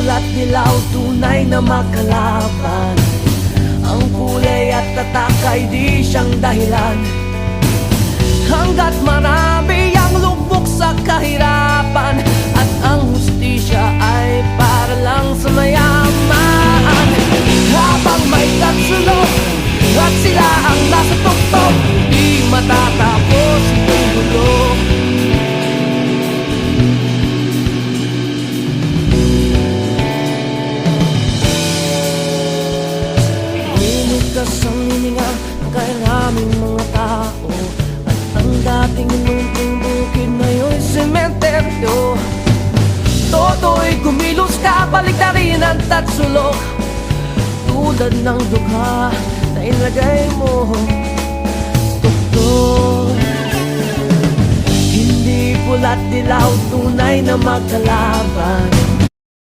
pula't dilaw, tunay na makalaban. Ang kulay at tatak ay di siyang dahilan. Hanggat marami ang lubog sa kahirapan, at ang hustisya ay para lang sa mayaman. Habang may katsulog at sila ang nasa tuktok, di matatapos itong gulo. Lumikas ang hininga ng kairaming mga tao, at ang dating munting bukid ngayon'y sementeryo. Toto'y kumilos ka, baliktarin ang tatsulok, tulad ng dukha na ilagay mo sa tuktok. Hindi pula't dilaw, tunay na magkalaban.